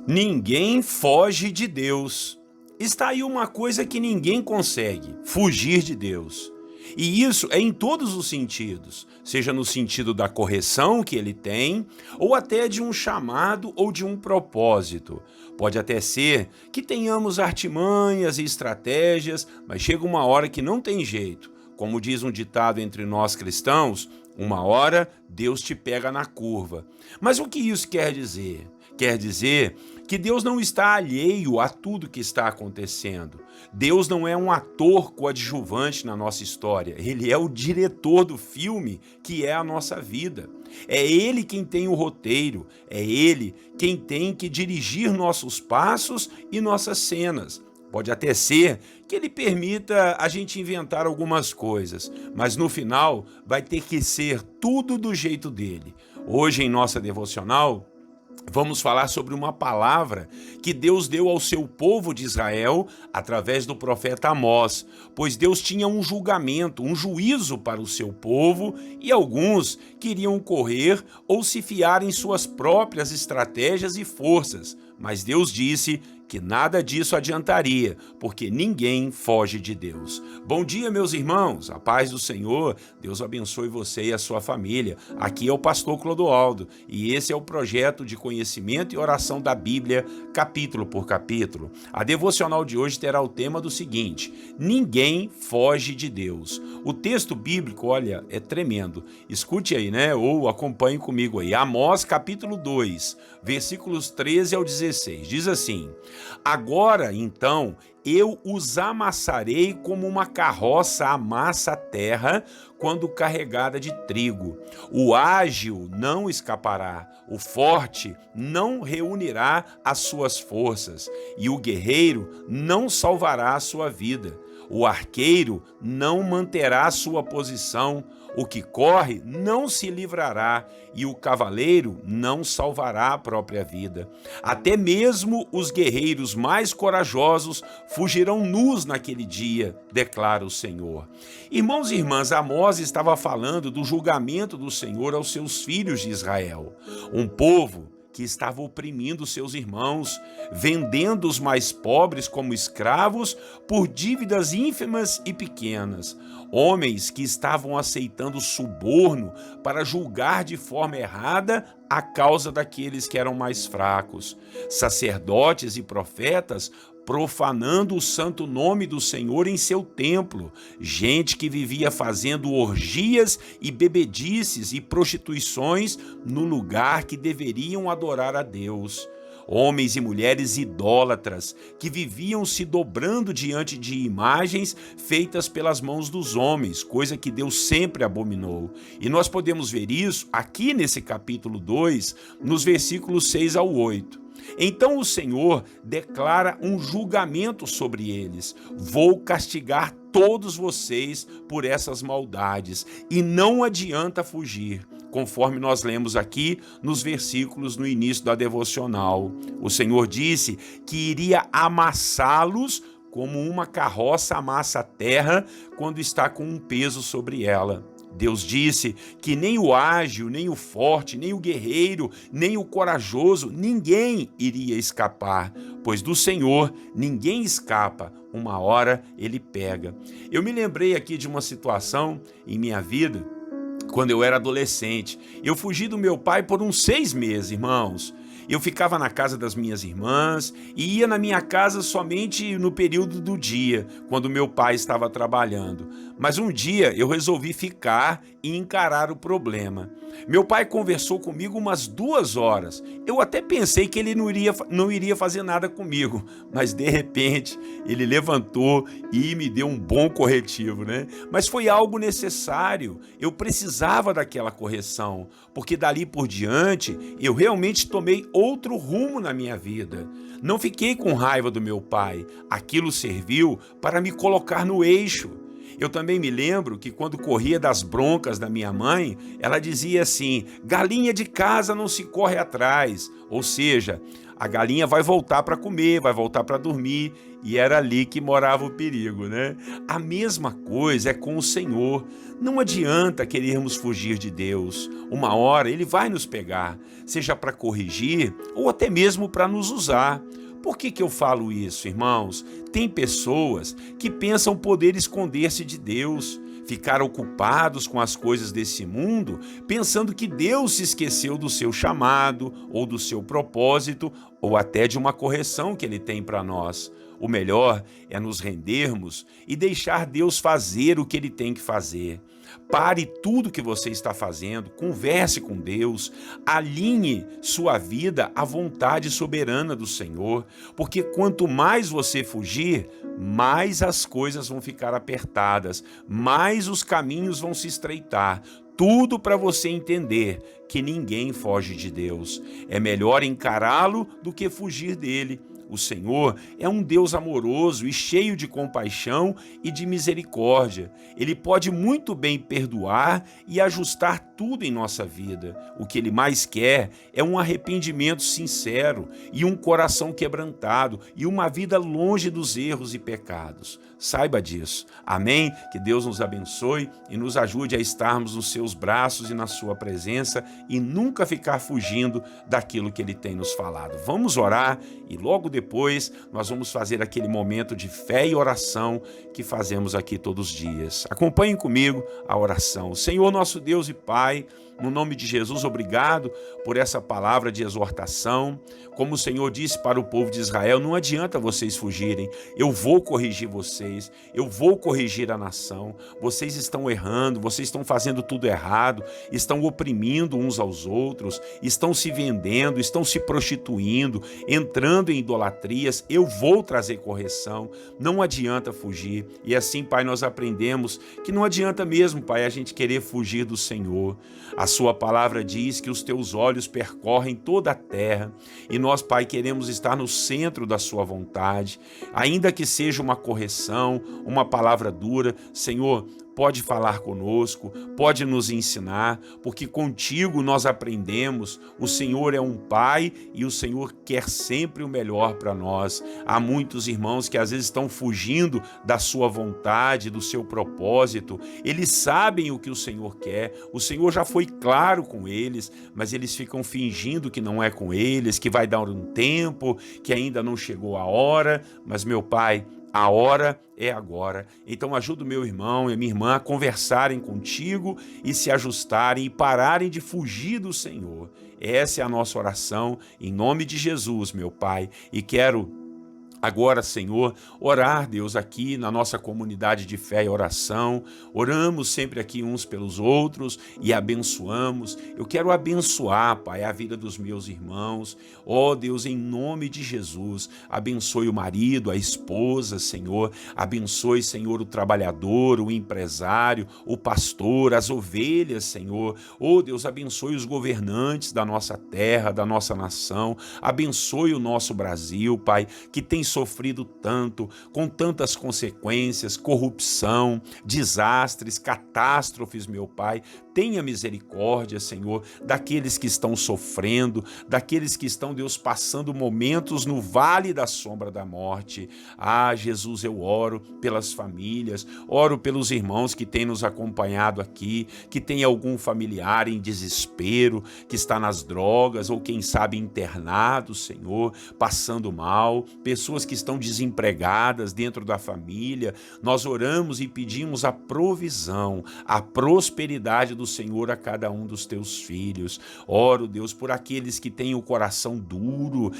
Ninguém foge de Deus. Está aí uma coisa que ninguém consegue: fugir de Deus. E isso é em todos os sentidos, seja no sentido da correção que ele tem, ou até de um chamado ou de um propósito. Pode até ser que tenhamos artimanhas e estratégias, mas chega uma hora que não tem jeito. Como diz um ditado entre nós cristãos, uma hora Deus te pega na curva. Mas o que isso quer dizer? Quer dizer que Deus não está alheio a tudo que está acontecendo. Deus não é um ator coadjuvante na nossa história. Ele é o diretor do filme que é a nossa vida. É Ele quem tem o roteiro. É Ele quem tem que dirigir nossos passos e nossas cenas. Pode até ser que ele permita a gente inventar algumas coisas, mas no final vai ter que ser tudo do jeito dele. Hoje, em nossa devocional, vamos falar sobre uma palavra que Deus deu ao seu povo de Israel através do profeta Amós, pois Deus tinha um julgamento, um juízo para o seu povo e alguns queriam correr ou se fiar em suas próprias estratégias e forças, mas Deus disse que nada disso adiantaria, porque ninguém foge de Deus. Bom dia, meus irmãos, a paz do Senhor, Deus abençoe você e a sua família. Aqui é o pastor Clodoaldo e esse é o projeto de conhecimento e oração da Bíblia, capítulo por capítulo. A devocional de hoje terá o tema do seguinte: ninguém foge de Deus. O texto bíblico, olha, é tremendo. Escute aí, né? Ou acompanhe comigo aí. Amós, capítulo 2, versículos 13 ao 16. Diz assim: agora, então, eu os amassarei como uma carroça amassa a terra quando carregada de trigo. O ágil não escapará, o forte não reunirá as suas forças, e o guerreiro não salvará a sua vida. O arqueiro não manterá sua posição, o que corre não se livrará, e o cavaleiro não salvará a própria vida. Até mesmo os guerreiros mais corajosos fugirão nus naquele dia, declara o Senhor. Irmãos e irmãs, Amós estava falando do julgamento do Senhor aos seus filhos de Israel, um povo que estava oprimindo seus irmãos, vendendo os mais pobres como escravos por dívidas ínfimas e pequenas. Homens que estavam aceitando suborno para julgar de forma errada a causa daqueles que eram mais fracos. Sacerdotes e profetas profanando o santo nome do Senhor em seu templo, gente que vivia fazendo orgias e bebedices e prostituições no lugar que deveriam adorar a Deus. Homens e mulheres idólatras que viviam se dobrando diante de imagens feitas pelas mãos dos homens, coisa que Deus sempre abominou. E nós podemos ver isso aqui nesse capítulo 2, nos versículos 6 ao 8. Então o Senhor declara um julgamento sobre eles: vou castigar todos vocês por essas maldades, e não adianta fugir, conforme nós lemos aqui nos versículos no início da devocional. O Senhor disse que iria amassá-los como uma carroça amassa a terra quando está com um peso sobre ela. Deus disse que nem o ágil, nem o forte, nem o guerreiro, nem o corajoso, ninguém iria escapar, pois do Senhor ninguém escapa, uma hora ele pega. Eu me lembrei aqui de uma situação em minha vida, quando eu era adolescente. Eu fugi do meu pai por uns 6 meses, irmãos. Eu ficava na casa das minhas irmãs e ia na minha casa somente no período do dia, quando meu pai estava trabalhando. Mas um dia eu resolvi ficar e encarar o problema. Meu pai conversou comigo umas 2 horas. Eu até pensei que ele não iria fazer nada comigo, mas de repente ele levantou e me deu um bom corretivo, né? Mas foi algo necessário. Eu precisava daquela correção, porque dali por diante eu realmente tomei outro rumo na minha vida. Não fiquei com raiva do meu pai. Aquilo serviu para me colocar no eixo. Eu também me lembro que quando corria das broncas da minha mãe, ela dizia assim: galinha de casa não se corre atrás. Ou seja, a galinha vai voltar para comer, vai voltar para dormir, e era ali que morava o perigo, né? A mesma coisa é com o Senhor. Não adianta querermos fugir de Deus. Uma hora Ele vai nos pegar, seja para corrigir ou até mesmo para nos usar. Por que eu falo isso, irmãos? Tem pessoas que pensam poder esconder-se de Deus, ficar ocupados com as coisas desse mundo, pensando que Deus se esqueceu do seu chamado, ou do seu propósito, ou até de uma correção que Ele tem para nós. O melhor é nos rendermos e deixar Deus fazer o que Ele tem que fazer. Pare tudo que você está fazendo, converse com Deus, alinhe sua vida à vontade soberana do Senhor, porque quanto mais você fugir, mais as coisas vão ficar apertadas, mais os caminhos vão se estreitar. Tudo para você entender que ninguém foge de Deus. É melhor encará-lo do que fugir dele. O Senhor é um Deus amoroso e cheio de compaixão e de misericórdia. Ele pode muito bem perdoar e ajustar tudo em nossa vida. O que Ele mais quer é um arrependimento sincero e um coração quebrantado e uma vida longe dos erros e pecados. Saiba disso. Amém? Que Deus nos abençoe e nos ajude a estarmos nos seus braços e na sua presença e nunca ficar fugindo daquilo que Ele tem nos falado. Vamos orar e logo depois nós vamos fazer aquele momento de fé e oração que fazemos aqui todos os dias. Acompanhem comigo a oração. Senhor nosso Deus e Pai, no nome de Jesus, obrigado por essa palavra de exortação. Como o Senhor disse para o povo de Israel, não adianta vocês fugirem, eu vou corrigir vocês, eu vou corrigir a nação. Vocês estão errando, vocês estão fazendo tudo errado, estão oprimindo uns aos outros, estão se vendendo, estão se prostituindo, entrando em idolatrias. Eu vou trazer correção, não adianta fugir. E assim, Pai, nós aprendemos que não adianta mesmo, Pai, a gente querer fugir do Senhor. A sua palavra diz que os teus olhos percorrem toda a terra e nós, Pai, queremos estar no centro da sua vontade, ainda que seja uma correção, uma palavra dura. Senhor, pode falar conosco, pode nos ensinar, porque contigo nós aprendemos. O Senhor é um Pai e o Senhor quer sempre o melhor para nós. Há muitos irmãos que às vezes estão fugindo da sua vontade, do seu propósito. Eles sabem o que o Senhor quer, o Senhor já foi claro com eles, mas eles ficam fingindo que não é com eles, que vai dar um tempo, que ainda não chegou a hora. Mas, meu Pai, a hora é agora. Então ajuda o meu irmão e a minha irmã a conversarem contigo e se ajustarem e pararem de fugir do Senhor. Essa é a nossa oração em nome de Jesus, meu Pai. E quero agora, Senhor, orar, Deus, aqui na nossa comunidade de fé e oração. Oramos sempre aqui uns pelos outros e abençoamos. Eu quero abençoar, Pai, a vida dos meus irmãos. Ó Deus, em nome de Jesus, abençoe o marido, a esposa, Senhor. Abençoe, Senhor, o trabalhador, o empresário, o pastor, as ovelhas, Senhor. Ó Deus, abençoe os governantes da nossa terra, da nossa nação. Abençoe o nosso Brasil, Pai, que tem sofrido tanto, com tantas consequências, corrupção, desastres, catástrofes, meu Pai. Tenha misericórdia, Senhor, daqueles que estão sofrendo, daqueles que estão, Deus, passando momentos no vale da sombra da morte. Ah, Jesus, eu oro pelas famílias, oro pelos irmãos que têm nos acompanhado aqui, que tem algum familiar em desespero, que está nas drogas ou quem sabe internado, Senhor, passando mal, pessoas que estão desempregadas dentro da família. Nós oramos e pedimos a provisão, a prosperidade do Senhor a cada um dos teus filhos. Oro, Deus, por aqueles que têm o coração duro.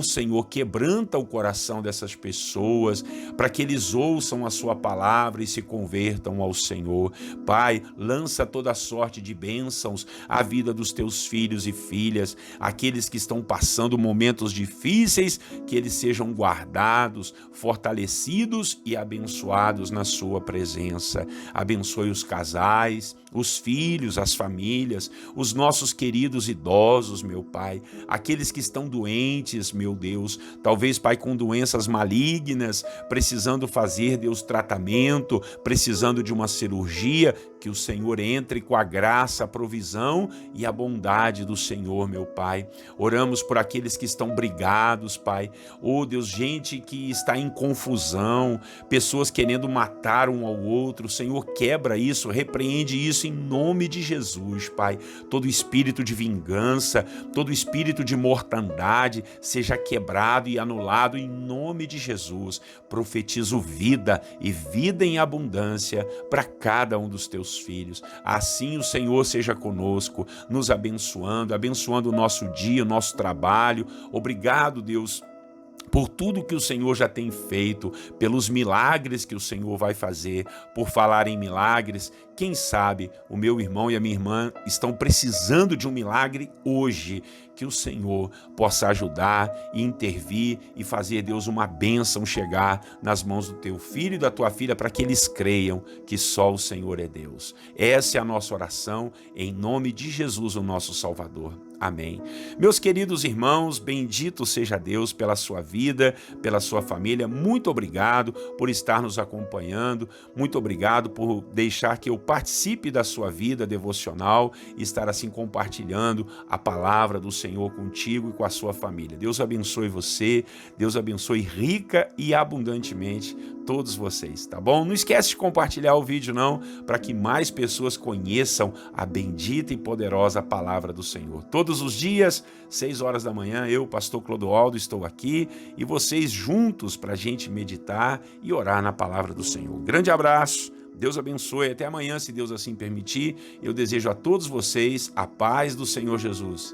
Senhor, quebranta o coração dessas pessoas, para que eles ouçam a sua palavra e se convertam ao Senhor. Pai, lança toda sorte de bênçãos à vida dos teus filhos e filhas, aqueles que estão passando momentos difíceis, que eles sejam guardados, fortalecidos e abençoados na sua presença. Abençoe os casais, os filhos filhos, as famílias, os nossos queridos idosos, meu Pai, aqueles que estão doentes, meu Deus, talvez, Pai, com doenças malignas, precisando fazer, Deus, tratamento, precisando de uma cirurgia, que o Senhor entre com a graça, a provisão e a bondade do Senhor, meu Pai. Oramos por aqueles que estão brigados, Pai. Oh, Deus, gente que está em confusão, pessoas querendo matar um ao outro. Senhor, quebra isso, repreende isso em nome de Jesus, Pai. Todo espírito de vingança, todo espírito de mortandade seja quebrado e anulado em nome de Jesus. Profetizo vida e vida em abundância para cada um dos teus filhos. Assim o Senhor seja conosco, nos abençoando, abençoando o nosso dia, o nosso trabalho. Obrigado, Deus, por tudo que o Senhor já tem feito, pelos milagres que o Senhor vai fazer. Por falar em milagres, quem sabe o meu irmão e a minha irmã estão precisando de um milagre hoje, que o Senhor possa ajudar e intervir e fazer, Deus, uma bênção chegar nas mãos do teu filho e da tua filha, para que eles creiam que só o Senhor é Deus. Essa é a nossa oração, em nome de Jesus, o nosso Salvador. Amém. Meus queridos irmãos, bendito seja Deus pela sua vida, pela sua família. Muito obrigado por estar nos acompanhando. Muito obrigado por deixar que eu participe da sua vida devocional e estar assim compartilhando a palavra do Senhor contigo e com a sua família. Deus abençoe você, Deus abençoe rica e abundantemente todos vocês, tá bom? Não esquece de compartilhar o vídeo não, para que mais pessoas conheçam a bendita e poderosa palavra do Senhor. Todos os dias, 6 horas da manhã, eu, pastor Clodoaldo, estou aqui e vocês juntos para a gente meditar e orar na palavra do Senhor. Grande abraço, Deus abençoe, até amanhã, se Deus assim permitir. Eu desejo a todos vocês a paz do Senhor Jesus.